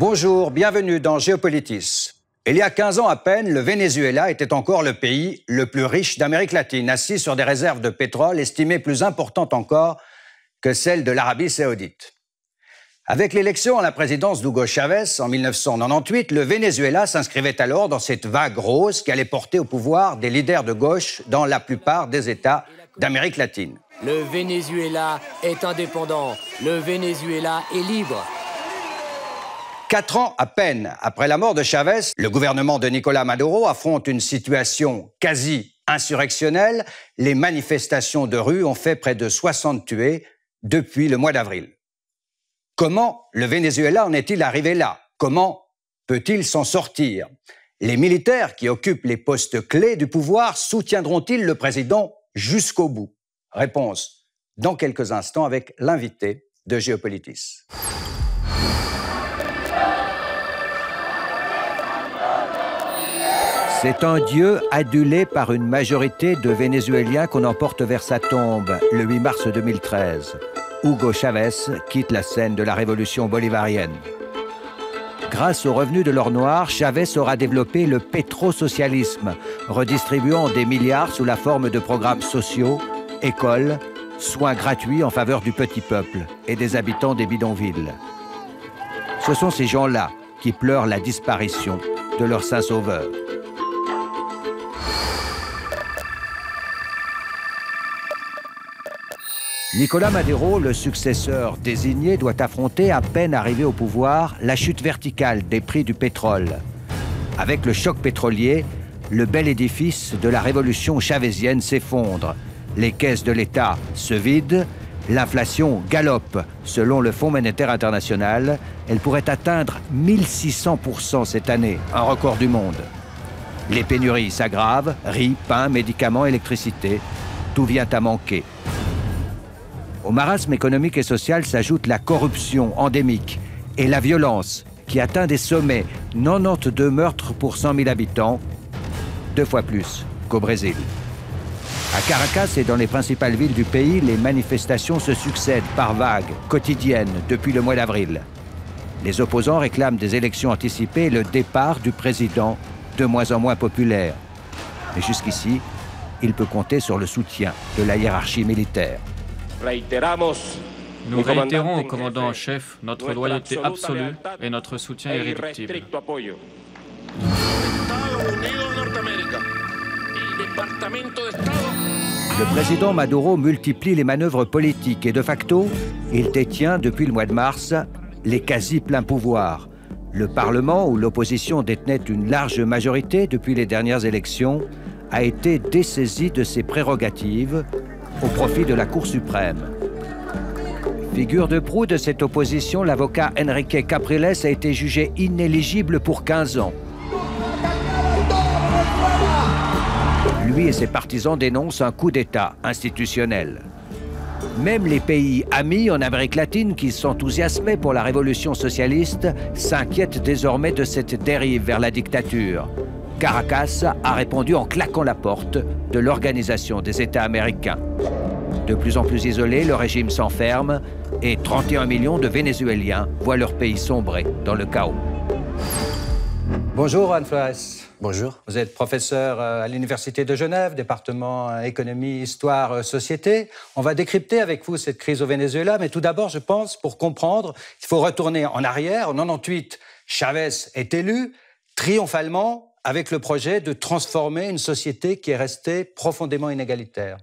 Bonjour, bienvenue dans Géopolitis. Il y a 15 ans à peine, le Venezuela était encore le pays le plus riche d'Amérique latine, assis sur des réserves de pétrole estimées plus importantes encore que celles de l'Arabie saoudite. Avec l'élection à la présidence d'Hugo Chavez en 1998, le Venezuela s'inscrivait alors dans cette vague rose qui allait porter au pouvoir des leaders de gauche dans la plupart des États d'Amérique latine. Le Venezuela est indépendant, le Venezuela est libre. 4 ans à peine après la mort de Chavez, le gouvernement de Nicolás Maduro affronte une situation quasi insurrectionnelle. Les manifestations de rue ont fait près de 60 tués depuis le mois d'avril. Comment le Venezuela en est-il arrivé là? Comment peut-il s'en sortir? Les militaires qui occupent les postes clés du pouvoir soutiendront-ils le président jusqu'au bout? Réponse dans quelques instants avec l'invité de Géopolitis. C'est un dieu adulé par une majorité de Vénézuéliens qu'on emporte vers sa tombe le 8 mars 2013. Hugo Chavez quitte la scène de la révolution bolivarienne. Grâce aux revenus de l'or noir, Chavez aura développé le pétrosocialisme, redistribuant des milliards sous la forme de programmes sociaux, écoles, soins gratuits en faveur du petit peuple et des habitants des bidonvilles. Ce sont ces gens-là qui pleurent la disparition de leur saint sauveur. Nicolás Maduro, le successeur désigné, doit affronter, à peine arrivé au pouvoir, la chute verticale des prix du pétrole. Avec le choc pétrolier, le bel édifice de la révolution chavésienne s'effondre. Les caisses de l'État se vident, l'inflation galope. Selon le Fonds monétaire international, elle pourrait atteindre 1600% cette année, un record du monde. Les pénuries s'aggravent, riz, pain, médicaments, électricité, tout vient à manquer. Au marasme économique et social s'ajoute la corruption endémique et la violence qui atteint des sommets, 92 meurtres pour 100 000 habitants, 2 fois plus qu'au Brésil. À Caracas et dans les principales villes du pays, les manifestations se succèdent par vagues, quotidiennes, depuis le mois d'avril. Les opposants réclament des élections anticipées et le départ du président, de moins en moins populaire. Mais jusqu'ici, il peut compter sur le soutien de la hiérarchie militaire. Nous réitérons au commandant en chef notre loyauté absolue et notre soutien irréductible. Le président Maduro multiplie les manœuvres politiques et de facto, il détient depuis le mois de mars les quasi pleins pouvoirs. Le Parlement, où l'opposition détenait une large majorité depuis les dernières élections, a été dessaisi de ses prérogatives au profit de la Cour suprême. Figure de proue de cette opposition, l'avocat Enrique Capriles a été jugé inéligible pour 15 ans. Lui et ses partisans dénoncent un coup d'État institutionnel. Même les pays amis en Amérique latine qui s'enthousiasmaient pour la révolution socialiste s'inquiètent désormais de cette dérive vers la dictature. Caracas a répondu en claquant la porte de l'Organisation des États américains. De plus en plus isolé, le régime s'enferme et 31 millions de Vénézuéliens voient leur pays sombrer dans le chaos. Bonjour Juan Flores. Bonjour. Vous êtes professeur à l'Université de Genève, département économie, histoire, société. On va décrypter avec vous cette crise au Venezuela, mais tout d'abord, je pense, pour comprendre, il faut retourner en arrière. En 98, Chavez est élu triomphalement avec le projet de transformer une société qui est restée profondément inégalitaire.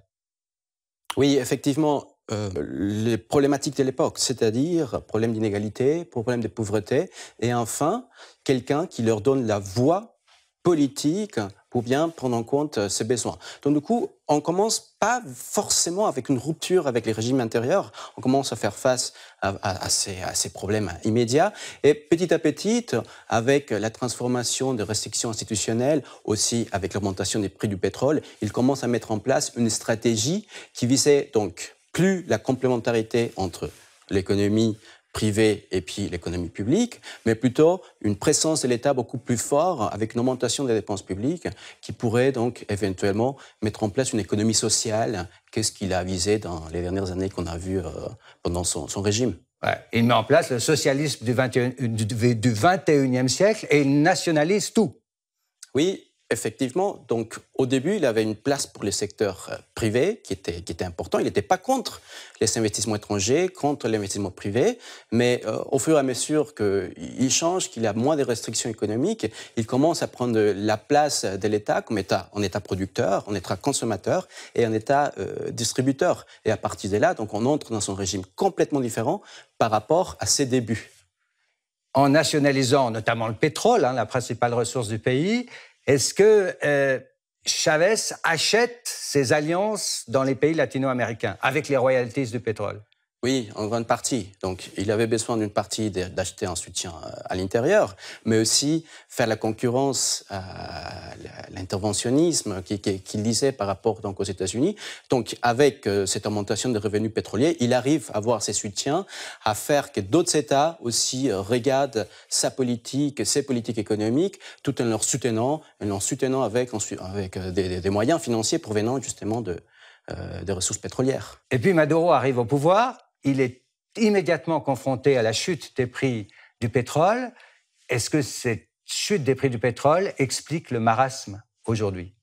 Oui, effectivement, les problématiques de l'époque, c'est-à-dire problème d'inégalité, problème de pauvreté, et enfin, quelqu'un qui leur donne la voix politique pour bien prendre en compte ses besoins. Donc du coup, on commence pas forcément avec une rupture avec les régimes intérieurs, on commence à faire face à ces problèmes immédiats, et petit à petit, avec la transformation de restrictions institutionnelles, aussi avec l'augmentation des prix du pétrole, il commence à mettre en place une stratégie qui visait donc plus la complémentarité entre l'économie privée et puis l'économie publique, mais plutôt une présence de l'État beaucoup plus forte avec une augmentation des dépenses publiques qui pourrait donc éventuellement mettre en place une économie sociale, qu'est-ce qu'il a visé dans les dernières années qu'on a vues pendant son régime. Ouais, il met en place le socialisme du 21e siècle et il nationalise tout. Oui, effectivement. Donc, au début, il avait une place pour le secteur privé qui était important. Il n'était pas contre les investissements étrangers, contre l'investissement privé. Mais au fur et à mesure qu'il change, qu'il y a moins de restrictions économiques, il commence à prendre la place de l'État comme État, en État producteur, en État consommateur et en État distributeur. Et à partir de là, donc, on entre dans un régime complètement différent par rapport à ses débuts. En nationalisant notamment le pétrole, la principale ressource du pays, est-ce que Chavez achète ses alliances dans les pays latino-américains avec les royalties du pétrole? Oui, en grande partie. Donc, il avait besoin d'une partie d'acheter un soutien à l'intérieur, mais aussi faire la concurrence à l'interventionnisme qu'il disait par rapport donc, aux États-Unis. Donc, avec cette augmentation des revenus pétroliers, il arrive à avoir ses soutiens, à faire que d'autres États aussi regardent sa politique, ses politiques économiques, tout en leur soutenant avec des moyens financiers provenant justement des ressources pétrolières. Et puis Maduro arrive au pouvoir. Il est immédiatement confronté à la chute des prix du pétrole. Est-ce que cette chute des prix du pétrole explique le marasme aujourd'hui?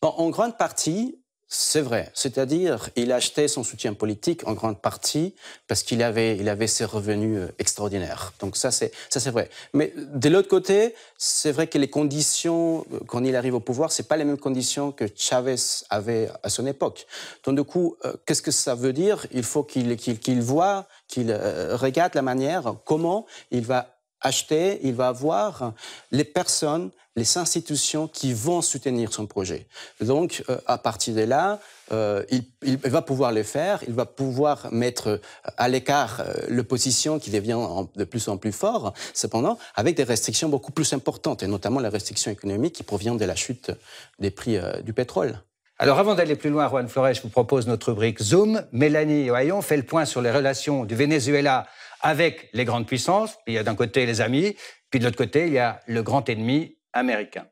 En grande partie, c'est vrai. C'est-à-dire, il achetait son soutien politique en grande partie parce qu'il avait ses revenus extraordinaires. Donc ça, c'est vrai. Mais de l'autre côté, c'est vrai que les conditions, quand il arrive au pouvoir, c'est pas les mêmes conditions que Chavez avait à son époque. Donc du coup, qu'est-ce que ça veut dire? Il faut qu'il voit, qu'il regarde la manière, comment il va acheter, il va avoir les personnes, les institutions qui vont soutenir son projet. Donc, à partir de là, il va pouvoir le faire, il va pouvoir mettre à l'écart l'opposition qui devient de plus en plus fort, cependant, avec des restrictions beaucoup plus importantes, et notamment la restriction économique qui provient de la chute des prix du pétrole. Alors, avant d'aller plus loin, Juan Flores, je vous propose notre rubrique Zoom. Mélanie Ohayon fait le point sur les relations du Venezuela avec les grandes puissances. Il y a d'un côté les amis, puis de l'autre côté, il y a le grand ennemi américain.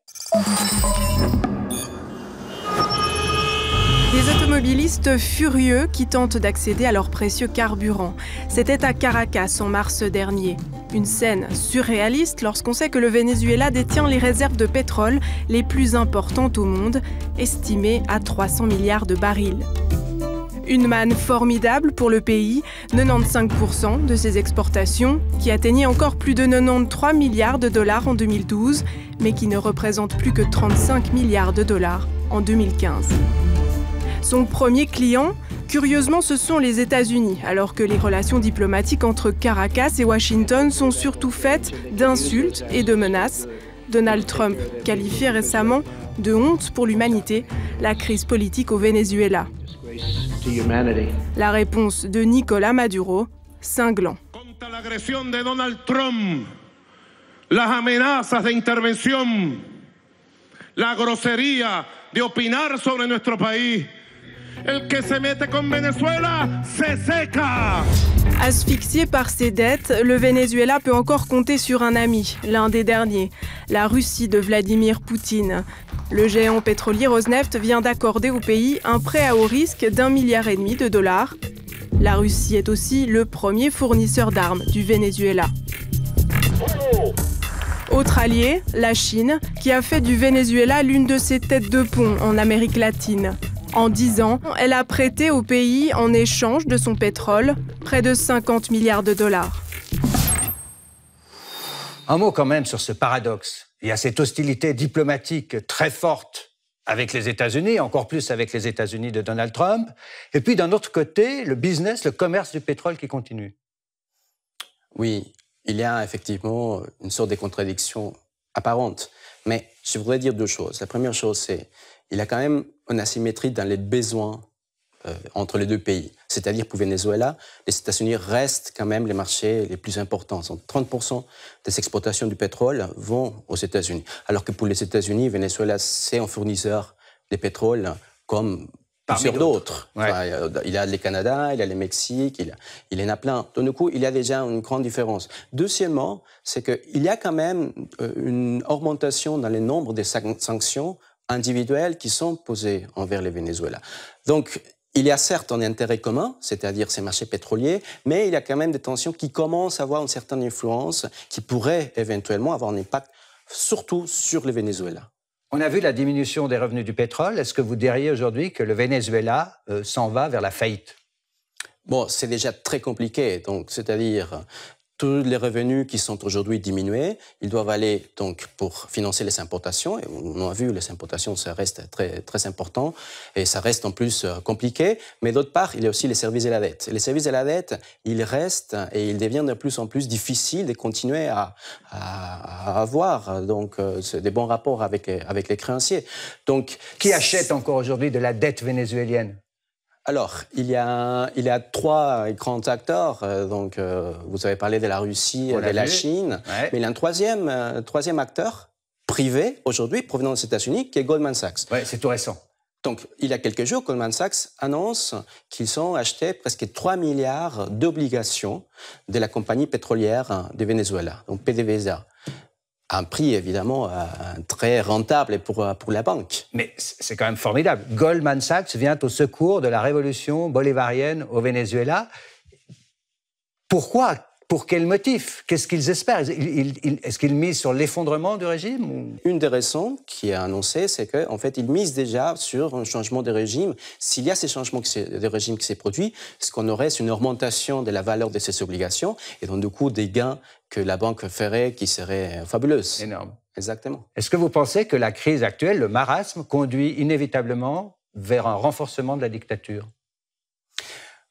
Des automobilistes furieux qui tentent d'accéder à leur précieux carburant. C'était à Caracas en mars dernier. Une scène surréaliste lorsqu'on sait que le Venezuela détient les réserves de pétrole les plus importantes au monde, estimées à 300 milliards de barils. Une manne formidable pour le pays, 95% de ses exportations, qui atteignaient encore plus de 93 milliards de dollars en 2012, mais qui ne représente plus que 35 milliards de dollars en 2015. Son premier client, curieusement, ce sont les États-Unis, alors que les relations diplomatiques entre Caracas et Washington sont surtout faites d'insultes et de menaces. Donald Trump qualifiait récemment de honte pour l'humanité la crise politique au Venezuela. La réponse de Nicolás Maduro, cinglant. Contra la agresión de Donald Trump, las amenazas de intervención, la grosería de opinar sobre nuestro país. El que se mete con Venezuela se seca. Asphyxié par ses dettes, le Venezuela peut encore compter sur un ami, l'un des derniers, la Russie de Vladimir Poutine. Le géant pétrolier Rosneft vient d'accorder au pays un prêt à haut risque d'1,5 milliard de dollars. La Russie est aussi le premier fournisseur d'armes du Venezuela. Autre allié, la Chine, qui a fait du Venezuela l'une de ses têtes de pont en Amérique latine. En 10 ans, elle a prêté au pays, en échange de son pétrole, près de 50 milliards de dollars. Un mot quand même sur ce paradoxe. Il y a cette hostilité diplomatique très forte avec les États-Unis, encore plus avec les États-Unis de Donald Trump. Et puis d'un autre côté, le business, le commerce du pétrole qui continue. Oui, il y a effectivement une sorte de contradiction apparente. Mais je voudrais dire deux choses. La première chose, c'est qu'il y a quand même une asymétrie dans les besoins entre les deux pays. C'est-à-dire pour Venezuela, les États-Unis restent quand même les marchés les plus importants. 30% des exportations du pétrole vont aux États-Unis. Alors que pour les États-Unis, Venezuela, c'est un fournisseur de pétrole comme plusieurs d'autres. Ouais. Enfin, il y a le Canada, il y a le Mexique, il y en a plein. Donc du coup, il y a déjà une grande différence. Deuxièmement, c'est qu'il y a quand même une augmentation dans le nombre des sanctions individuelles qui sont posées envers le Venezuela. Donc, Il y a certes un intérêt commun, c'est-à-dire ces marchés pétroliers, mais il y a quand même des tensions qui commencent à avoir une certaine influence qui pourrait éventuellement avoir un impact surtout sur le Venezuela. On a vu la diminution des revenus du pétrole. Est-ce que vous diriez aujourd'hui que le Venezuela s'en va vers la faillite? Bon, c'est déjà très compliqué, donc c'est-à-dire tous les revenus qui sont aujourd'hui diminués, ils doivent aller donc pour financer les importations. Et on a vu, les importations, ça reste très, très important et ça reste en plus compliqué. Mais d'autre part, il y a aussi les services et la dette. Et les services et la dette, ils restent et ils deviennent de plus en plus difficiles de continuer à avoir donc des bons rapports avec les créanciers. Donc, qui achète encore aujourd'hui de la dette vénézuélienne? Alors, il y a trois grands acteurs. Donc, vous avez parlé de la Russie, de la Chine. Ouais. Mais il y a un troisième acteur privé, aujourd'hui, provenant des États-Unis, qui est Goldman Sachs. Oui, c'est tout récent. Donc, il y a quelques jours, Goldman Sachs annonce qu'ils ont acheté presque 3 milliards d'obligations de la compagnie pétrolière du Venezuela, donc PDVSA. Un prix, évidemment, très rentable pour la banque. Mais c'est quand même formidable. Goldman Sachs vient au secours de la révolution bolivarienne au Venezuela. Pourquoi? Pour quel motif? Qu'est-ce qu'ils espèrent? Est-ce qu'ils misent sur l'effondrement du régime ou... Une des raisons qui est annoncée, c'est qu'en fait, ils misent déjà sur un changement de régime. S'il y a ces changements de régime qui s'est produit, ce qu'on aurait, c'est une augmentation de la valeur de ces obligations et donc, du coup, des gains que la banque ferait qui seraient fabuleuses. Énorme. Exactement. Est-ce que vous pensez que la crise actuelle, le marasme, conduit inévitablement vers un renforcement de la dictature?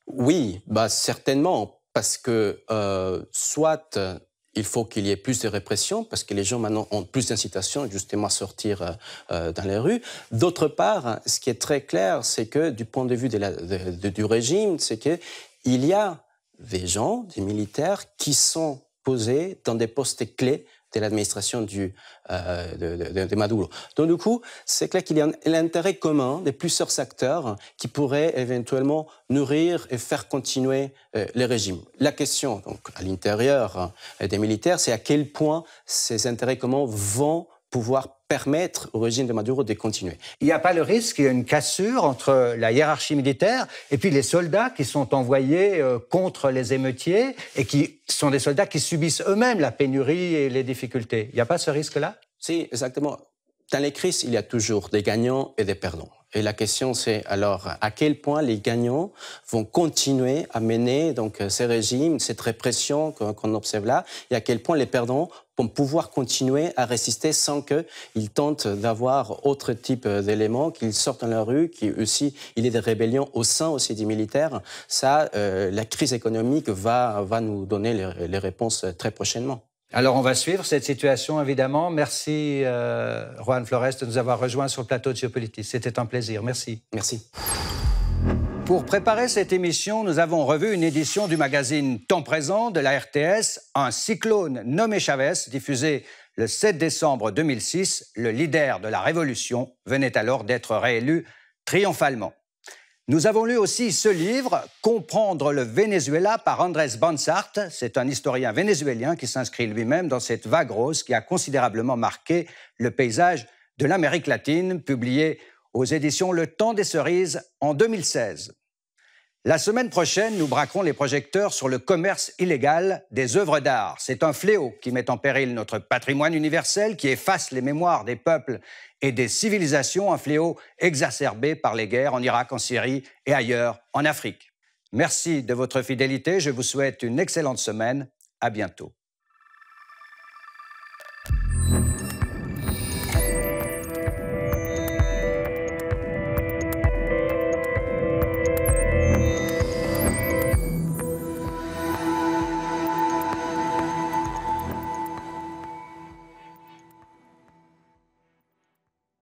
Oui, certainement. Parce que soit il faut qu'il y ait plus de répression, parce que les gens maintenant ont plus d'incitation justement à sortir dans les rues. D'autre part, ce qui est très clair, c'est que du point de vue du régime, c'est qu'il y a des gens, des militaires, qui sont posés dans des postes clés de l'administration de Maduro. Donc du coup, c'est clair qu'il y a l'intérêt commun de plusieurs acteurs qui pourraient éventuellement nourrir et faire continuer le régime. La question, donc, à l'intérieur des militaires, c'est à quel point ces intérêts communs vont pouvoir permettre au régime de Maduro de continuer. Il n'y a pas le risque qu'il y ait une cassure entre la hiérarchie militaire et puis les soldats qui sont envoyés contre les émeutiers et qui sont des soldats qui subissent eux-mêmes la pénurie et les difficultés. Il n'y a pas ce risque-là? Si, exactement. Dans les crises, il y a toujours des gagnants et des perdants. Et la question, c'est alors à quel point les gagnants vont continuer à mener donc, ces régimes, cette répression qu'on observe là, et à quel point les perdants vont pouvoir continuer à résister sans qu'ils tentent d'avoir autre type d'éléments, qu'ils sortent dans la rue, qu'il y ait des rébellions au sein aussi des militaires. Ça, la crise économique va nous donner les réponses très prochainement. Alors, on va suivre cette situation, évidemment. Merci, Juan Flores, de nous avoir rejoints sur le plateau de Géopolitique. C'était un plaisir. Merci. Merci. Pour préparer cette émission, nous avons revu une édition du magazine Temps présent de la RTS, Un cyclone nommé Chavez, diffusé le 7 décembre 2006. Le leader de la révolution venait alors d'être réélu triomphalement. Nous avons lu aussi ce livre, Comprendre le Venezuela, par Andrés Bansart. C'est un historien vénézuélien qui s'inscrit lui-même dans cette vague rose qui a considérablement marqué le paysage de l'Amérique latine, publié aux éditions Le Temps des Cerises en 2016. La semaine prochaine, nous braquerons les projecteurs sur le commerce illégal des œuvres d'art. C'est un fléau qui met en péril notre patrimoine universel, qui efface les mémoires des peuples et des civilisations, un fléau exacerbé par les guerres en Irak, en Syrie et ailleurs en Afrique. Merci de votre fidélité, je vous souhaite une excellente semaine, à bientôt.